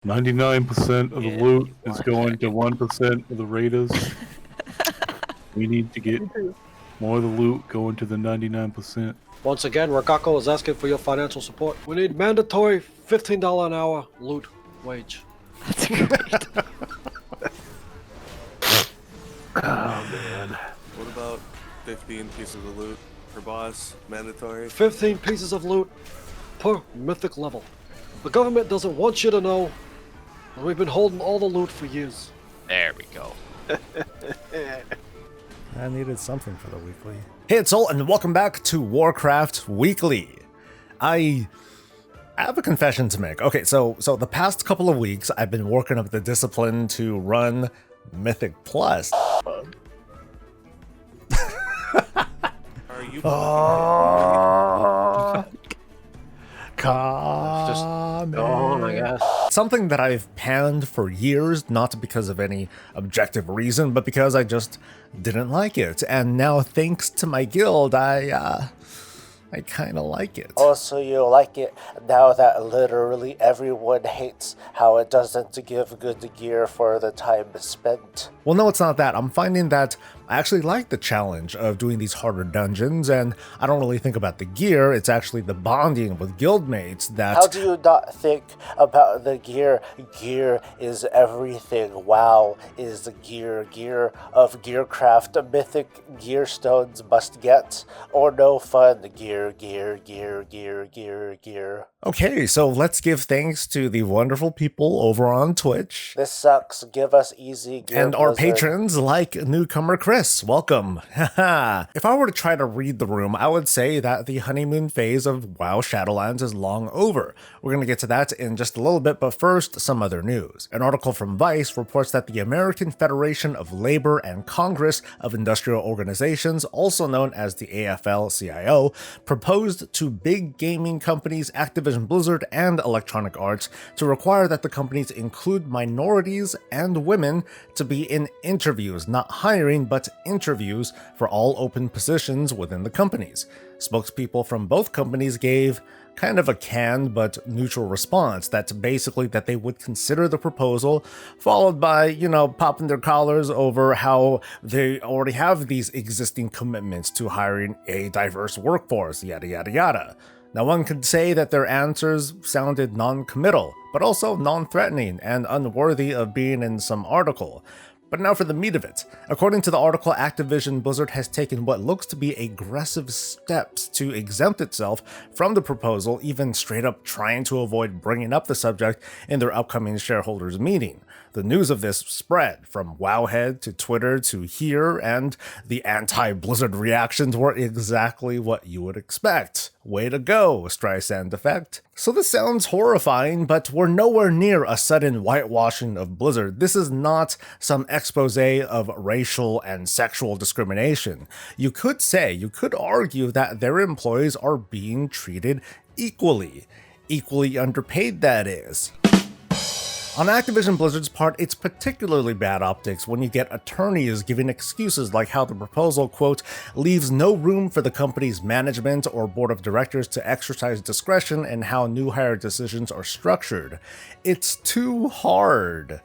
99% of the loot is going to 1% of the raiders. We need to get more of the loot going to the 99%. Once again, Rakako is asking for your financial support. We need mandatory $15 an hour loot wage. That's great. Oh, man. What about 15 pieces of loot per boss, mandatory? 15 pieces of loot per mythic level. The government doesn't want you to know, but we've been holding all the loot for years. There we go. I needed something for the weekly. Hey, it's Soul, and welcome back to Warcraft Weekly. I have a confession to make. Okay, so the past couple of weeks, I've been working up the discipline to run Mythic Plus. Are you Come on, I guess. Something that I've panned for years, not because of any objective reason, but because I just didn't like it. And now, thanks to my guild, I kind of like it. Oh, so you like it now that literally everyone hates how it doesn't give good gear for the time spent? Well, no, it's not that. I'm finding that I actually like the challenge of doing these harder dungeons, and I don't really think about the gear. It's actually the bonding with guildmates that... How do you not think about the gear? Gear is everything. WoW is the gear. Gear of Gearcraft. Mythic gear stones must get. Or no fun. Gear, gear, gear, gear, gear, gear. Okay, so let's give thanks to the wonderful people over on Twitch. This sucks. Give us easy gear. And our Blizzard. patrons like newcomer Chris. Welcome. If I were to try to read the room, I would say that the honeymoon phase of WoW Shadowlands is long over. We're going to get to that in just a little bit, but first, some other news. An article from Vice reports that the American Federation of Labor and Congress of Industrial Organizations, also known as the AFL-CIO, proposed to big gaming companies Activision Blizzard and Electronic Arts to require that the companies include minorities and women to be in interviews, not hiring, but interviews for all open positions within the companies. Spokespeople from both companies gave kind of a canned but neutral response that's basically that they would consider the proposal, followed by, popping their collars over how they already have these existing commitments to hiring a diverse workforce, yada yada yada. Now, one could say that their answers sounded non-committal, but also non-threatening and unworthy of being in some article. But now for the meat of it. According to the article, Activision Blizzard has taken what looks to be aggressive steps to exempt itself from the proposal, even straight up trying to avoid bringing up the subject in their upcoming shareholders meeting. The news of this spread from Wowhead to Twitter to here, and the anti-Blizzard reactions were exactly what you would expect. Way to go, Streisand effect. So this sounds horrifying, but we're nowhere near a sudden whitewashing of Blizzard. This is not some expose of racial and sexual discrimination. You could argue that their employees are being treated equally underpaid, that is. On Activision Blizzard's part, it's particularly bad optics when you get attorneys giving excuses like how the proposal, quote, leaves no room for the company's management or board of directors to exercise discretion in how new hire decisions are structured. It's too hard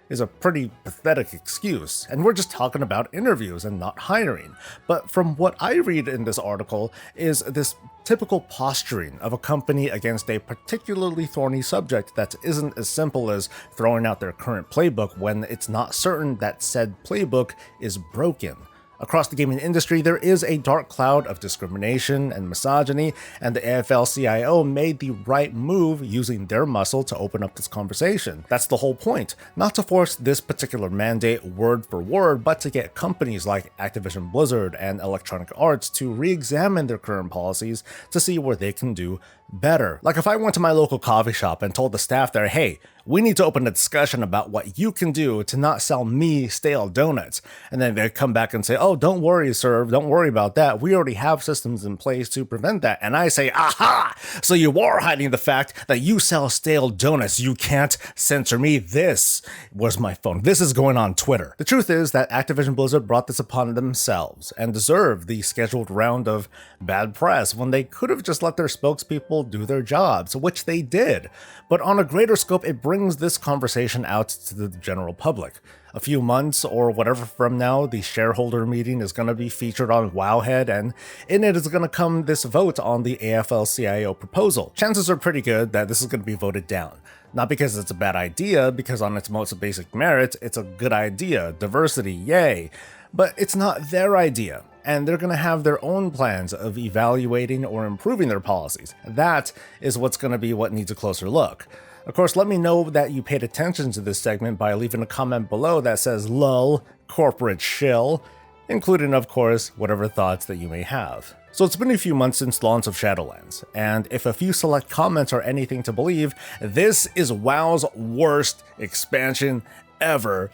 is a pretty pathetic excuse, and we're just talking about interviews and not hiring. But from what I read in this article is this typical posturing of a company against a particularly thorny subject that isn't as simple as throwing out their current playbook when it's not certain that said playbook is broken. Across the gaming industry, there is a dark cloud of discrimination and misogyny, and the AFL-CIO made the right move using their muscle to open up this conversation. That's the whole point, not to force this particular mandate word for word, but to get companies like Activision Blizzard and Electronic Arts to re-examine their current policies to see where they can do better. Like if I went to my local coffee shop and told the staff there, hey, we need to open a discussion about what you can do to not sell me stale donuts. And then they come back and say, oh, don't worry, sir, don't worry about that. We already have systems in place to prevent that. And I say, aha, so you are hiding the fact that you sell stale donuts. You can't censor me. This was my phone. This is going on Twitter. The truth is that Activision Blizzard brought this upon themselves and deserved the scheduled round of bad press when they could have just let their spokespeople people do their jobs, which they did. But on a greater scope, it brings this conversation out to the general public. A few months or whatever from now, the shareholder meeting is going to be featured on Wowhead, and in it is going to come this vote on the AFL-CIO proposal. Chances are pretty good that this is going to be voted down. Not because it's a bad idea, because on its most basic merit, it's a good idea, diversity, yay. But it's not their idea, and they're going to have their own plans of evaluating or improving their policies. That is what's going to be what needs a closer look. Of course, let me know that you paid attention to this segment by leaving a comment below that says "lol, corporate shill," including, of course, whatever thoughts that you may have. So it's been a few months since launch of Shadowlands, and if a few select comments are anything to believe, this is WoW's worst expansion ever.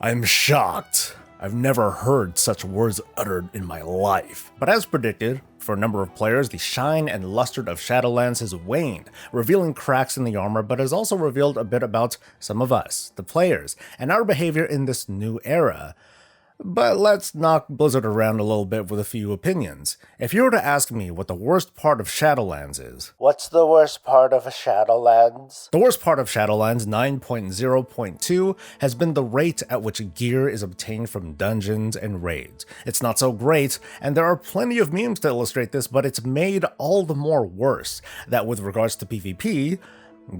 I'm shocked. I've never heard such words uttered in my life. But as predicted, for a number of players, the shine and luster of Shadowlands has waned, revealing cracks in the armor, but has also revealed a bit about some of us, the players, and our behavior in this new era. But let's knock Blizzard around a little bit with a few opinions. If you were to ask me what the worst part of Shadowlands is... What's the worst part of Shadowlands? The worst part of Shadowlands 9.0.2 has been the rate at which gear is obtained from dungeons and raids. It's not so great, and there are plenty of memes to illustrate this, but it's made all the more worse that with regards to PvP,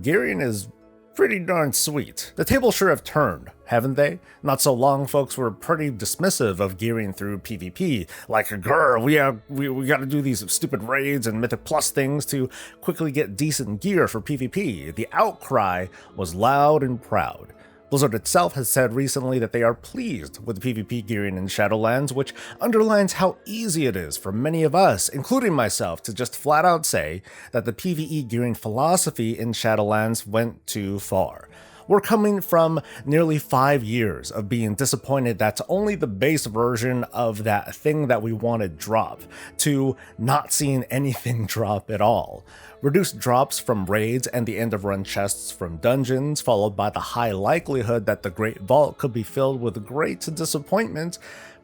gearing is pretty darn sweet. The tables sure have turned, haven't they? Not so long, folks were pretty dismissive of gearing through PvP, like, grr, we gotta do these stupid raids and Mythic Plus things to quickly get decent gear for PvP. The outcry was loud and proud. Blizzard itself has said recently that they are pleased with PvP gearing in Shadowlands, which underlines how easy it is for many of us, including myself, to just flat out say that the PvE gearing philosophy in Shadowlands went too far. We're coming from nearly 5 years of being disappointed that only the base version of that thing that we wanted drop, to not seeing anything drop at all. Reduced drops from raids and the end-of-run chests from dungeons, followed by the high likelihood that the Great Vault could be filled with great disappointment,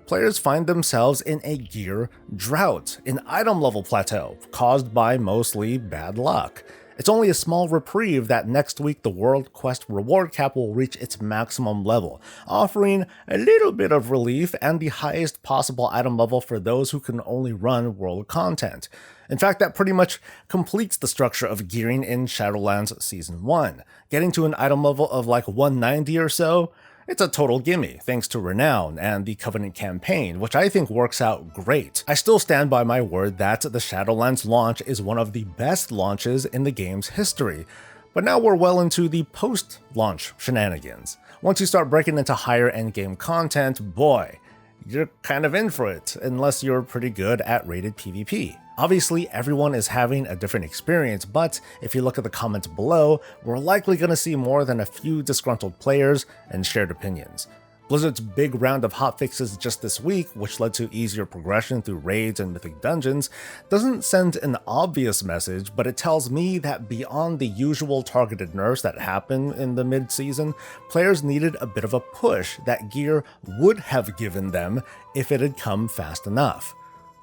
players find themselves in a gear drought, an item level plateau, caused by mostly bad luck. It's only a small reprieve that next week the World Quest reward cap will reach its maximum level, offering a little bit of relief and the highest possible item level for those who can only run world content. In fact, that pretty much completes the structure of gearing in Shadowlands Season 1. Getting to an item level of like 190 or so, it's a total gimme, thanks to Renown and the Covenant campaign, which I think works out great. I still stand by my word that the Shadowlands launch is one of the best launches in the game's history, but now we're well into the post-launch shenanigans. Once you start breaking into higher endgame content, boy, you're kind of in for it, unless you're pretty good at rated PvP. Obviously, everyone is having a different experience, but if you look at the comments below, we're likely going to see more than a few disgruntled players and shared opinions. Blizzard's big round of hotfixes just this week, which led to easier progression through raids and mythic dungeons, doesn't send an obvious message, but it tells me that beyond the usual targeted nerfs that happen in the mid-season, players needed a bit of a push that gear would have given them if it had come fast enough.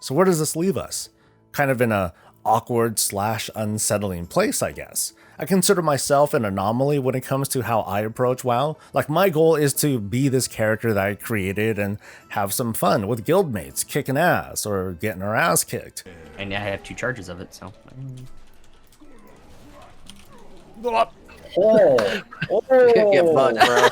So where does this leave us? Kind of in a awkward/unsettling place, I guess. I consider myself an anomaly when it comes to how I approach WoW. Like, my goal is to be this character that I created and have some fun with guildmates, kicking ass or getting our ass kicked. And I have 2 charges of it, so. Get fucked, bro.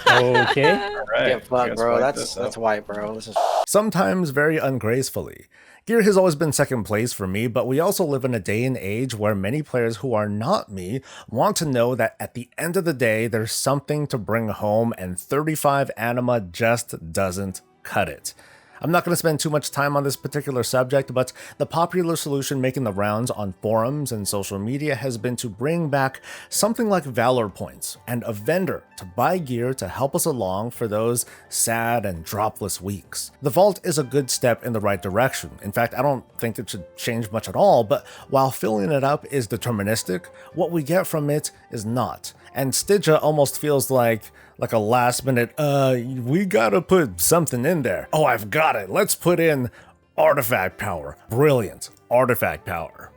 Okay. Get fucked, bro. That's white, bro. This is Sometimes very ungracefully. Gear has always been second place for me, but we also live in a day and age where many players who are not me want to know that at the end of the day, there's something to bring home, and 35 anima just doesn't cut it. I'm not going to spend too much time on this particular subject, but the popular solution making the rounds on forums and social media has been to bring back something like Valor Points and a vendor to buy gear to help us along for those sad and dropless weeks. The Vault is a good step in the right direction. In fact, I don't think it should change much at all, but while filling it up is deterministic, what we get from it is not. And Stygia almost feels like a last minute, we gotta put something in there. Oh, I've got it. Let's put in artifact power. Brilliant. Artifact power.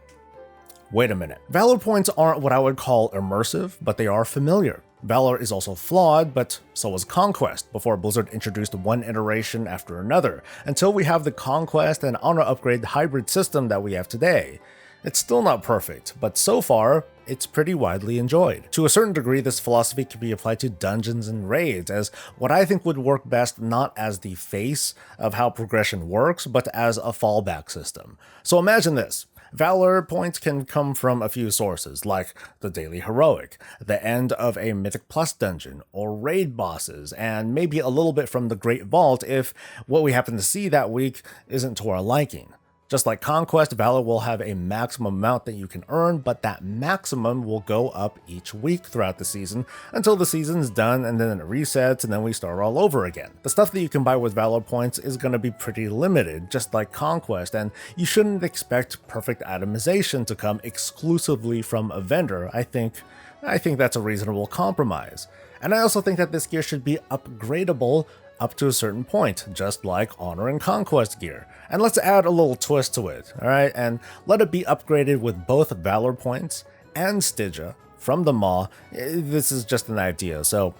wait a minute. Valor points aren't what I would call immersive, but they are familiar. Valor is also flawed, but so was Conquest, before Blizzard introduced one iteration after another, until we have the Conquest and Honor upgrade hybrid system that we have today. It's still not perfect, but so far, it's pretty widely enjoyed. To a certain degree, this philosophy can be applied to dungeons and raids as what I think would work best not as the face of how progression works, but as a fallback system. So imagine this. Valor points can come from a few sources, like the Daily Heroic, the end of a Mythic Plus dungeon, or raid bosses, and maybe a little bit from the Great Vault if what we happen to see that week isn't to our liking. Just like Conquest, Valor will have a maximum amount that you can earn, but that maximum will go up each week throughout the season until the season's done, and then it resets, and then we start all over again. The stuff that you can buy with Valor points is going to be pretty limited, just like Conquest, and you shouldn't expect perfect itemization to come exclusively from a vendor. I think that's a reasonable compromise. And I also think that this gear should be upgradable up to a certain point, just like Honor and Conquest gear. And let's add a little twist to it, alright? And let it be upgraded with both Valor points and Stygia from the Maw. This is just an idea, so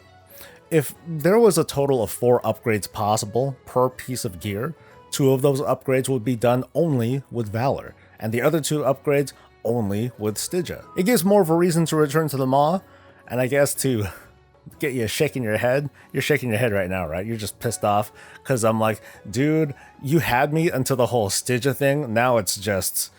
if there was a total of 4 upgrades possible per piece of gear, 2 of those upgrades would be done only with Valor, and the other 2 upgrades only with Stygia. It gives more of a reason to return to the Maw, and I guess to get you shaking your head. You're shaking your head right now, right? You're just pissed off because I'm like, dude, you had me until the whole Stygia thing. Now it's just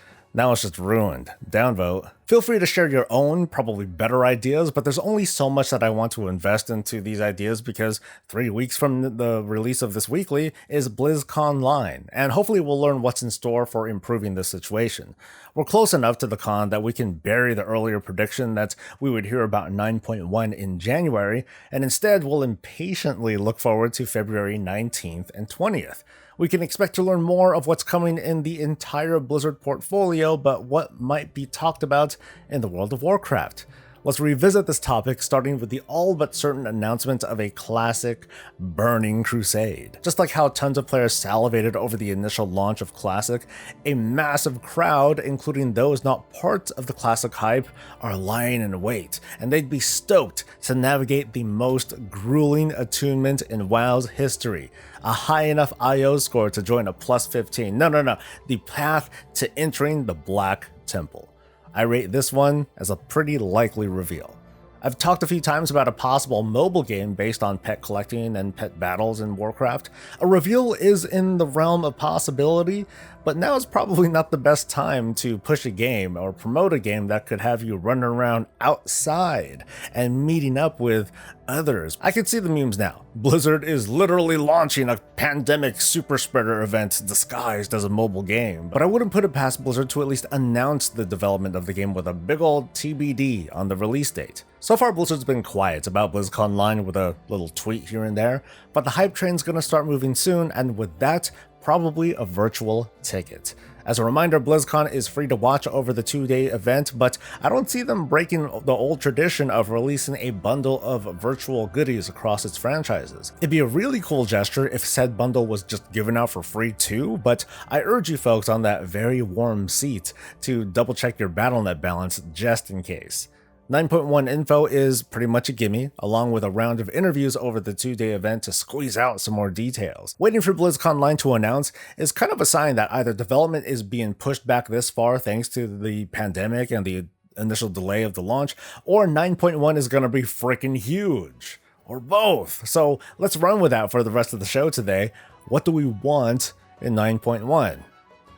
ruined. Downvote. Feel free to share your own, probably better ideas, but there's only so much that I want to invest into these ideas because 3 weeks from the release of this weekly is Blizzconline, and hopefully we'll learn what's in store for improving this situation. We're close enough to the con that we can bury the earlier prediction that we would hear about 9.1 in January, and instead we'll impatiently look forward to February 19th and 20th. We can expect to learn more of what's coming in the entire Blizzard portfolio, but what might be talked about in the world of Warcraft. Let's revisit this topic, starting with the all but certain announcement of a classic Burning Crusade. Just like how tons of players salivated over the initial launch of Classic, a massive crowd, including those not part of the Classic hype, are lying in wait, and they'd be stoked to navigate the most grueling attunement in WoW's history. A high enough IO score to join a plus 15. No. The path to entering the Black Temple. I rate this one as a pretty likely reveal. I've talked a few times about a possible mobile game based on pet collecting and pet battles in Warcraft. A reveal is in the realm of possibility, but now is probably not the best time to push a game or promote a game that could have you running around outside and meeting up with others. I can see the memes now. Blizzard is literally launching a pandemic super spreader event disguised as a mobile game, but I wouldn't put it past Blizzard to at least announce the development of the game with a big old TBD on the release date. So far, Blizzard's been quiet about Blizzconline with a little tweet here and there, but the hype train's gonna start moving soon, and with that, probably a virtual ticket. As a reminder, BlizzCon is free to watch over the 2-day event, but I don't see them breaking the old tradition of releasing a bundle of virtual goodies across its franchises. It'd be a really cool gesture if said bundle was just given out for free too, but I urge you folks on that very warm seat to double check your BattleNet balance just in case. 9.1 info is pretty much a gimme, along with a round of interviews over the 2-day event to squeeze out some more details. Waiting for BlizzConline to announce is kind of a sign that either development is being pushed back this far thanks to the pandemic and the initial delay of the launch, or 9.1 is going to be freaking huge, or both. So let's run with that for the rest of the show today. What do we want in 9.1?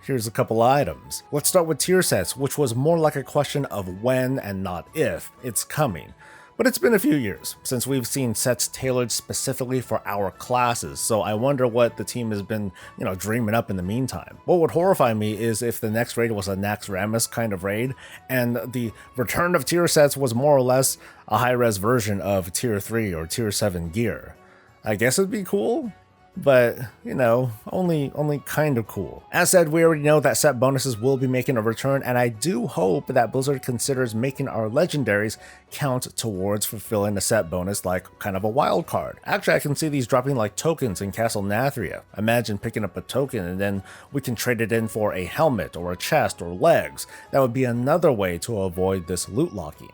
Here's a couple items. Let's start with tier sets, which was more like a question of when and not if it's coming. But it's been a few years since we've seen sets tailored specifically for our classes, so I wonder what the team has been, dreaming up in the meantime. What would horrify me is if the next raid was a Naxxramas kind of raid, and the return of tier sets was more or less a high-res version of tier 3 or tier 7 gear. I guess it'd be cool, but, you know, only kind of cool. As said, we already know that set bonuses will be making a return, and I do hope that Blizzard considers making our legendaries count towards fulfilling a set bonus like kind of a wild card. Actually, I can see these dropping like tokens in Castle Nathria. Imagine picking up a token and then we can trade it in for a helmet or a chest or legs. That would be another way to avoid this loot locking.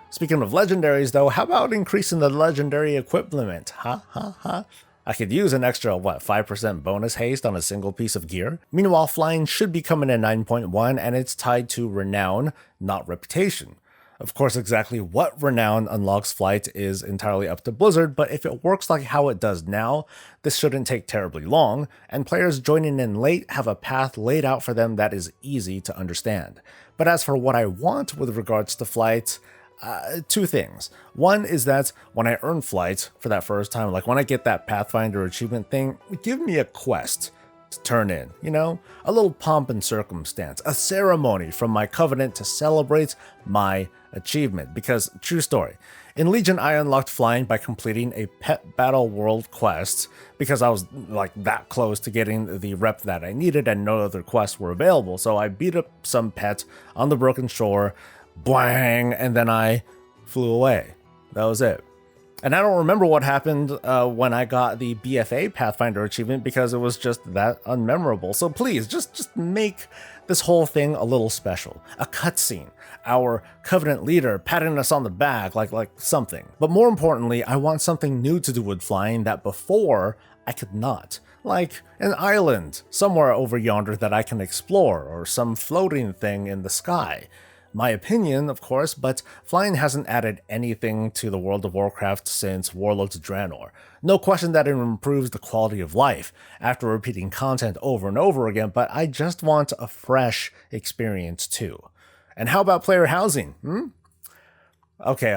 Speaking of legendaries though, how about increasing the legendary equip limit? I could use an extra, 5% bonus haste on a single piece of gear? Meanwhile, flying should be coming in 9.1 and it's tied to renown, not reputation. Of course, exactly what renown unlocks flight is entirely up to Blizzard, but if it works like how it does now, this shouldn't take terribly long, and players joining in late have a path laid out for them that is easy to understand. But as for what I want with regards to flight, two things. One is that when I earn flight for that first time, like when I get that Pathfinder achievement thing, give me a quest to turn in, you know? A little pomp and circumstance, a ceremony from my covenant to celebrate my achievement. Because, true story, in Legion I unlocked flying by completing a pet battle world quest because I was like that close to getting the rep that I needed and no other quests were available. So I beat up some pet on the broken shore, bang, and then I flew away. That was it. And I don't remember what happened when I got the BFA Pathfinder achievement because it was just that unmemorable. So please, just make this whole thing a little special. A cutscene, our Covenant leader patting us on the back like something. But more importantly, I want something new to do with flying that before I could not. Like an island somewhere over yonder that I can explore, or some floating thing in the sky. My opinion, of course, but flying hasn't added anything to the World of Warcraft since Warlords of Draenor. No question that it improves the quality of life after repeating content over and over again, but I just want a fresh experience too. And how about player housing? Okay,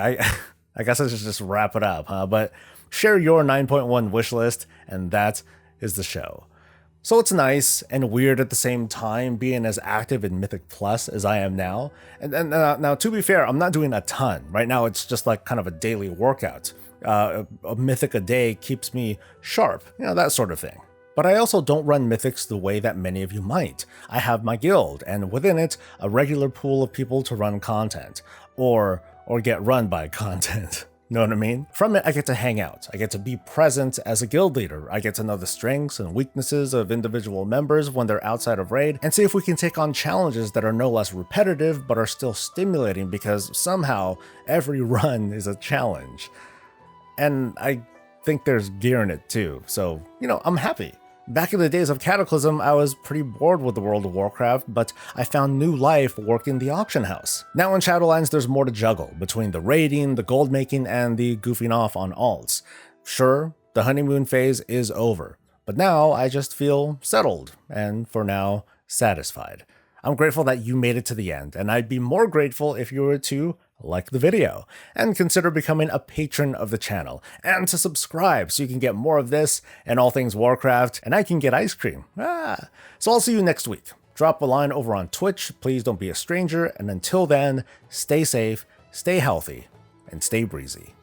I guess I should just wrap it up, huh? But share your 9.1 wish list, and that is the show. So it's nice and weird at the same time being as active in Mythic Plus as I am now. And now, to be fair, I'm not doing a ton. Right now, it's just like kind of a daily workout. A Mythic a day keeps me sharp, you know, that sort of thing. But I also don't run Mythics the way that many of you might. I have my guild, and within it, a regular pool of people to run content. Or get run by content. Know what I mean? From it, I get to hang out. I get to be present as a guild leader. I get to know the strengths and weaknesses of individual members when they're outside of raid, and see if we can take on challenges that are no less repetitive but are still stimulating because somehow every run is a challenge. And I think there's gear in it too, so, you know, I'm happy. Back in the days of Cataclysm, I was pretty bored with the World of Warcraft, but I found new life working the auction house. Now in Shadowlands, there's more to juggle between the raiding, the gold making, and the goofing off on alts. Sure, the honeymoon phase is over, but now I just feel settled, and for now, satisfied. I'm grateful that you made it to the end, and I'd be more grateful if you were to like the video, and consider becoming a patron of the channel, and to subscribe so you can get more of this and all things Warcraft, and I can get ice cream. So I'll see you next week. Drop a line over on Twitch, please don't be a stranger, and until then, stay safe, stay healthy, and stay breezy.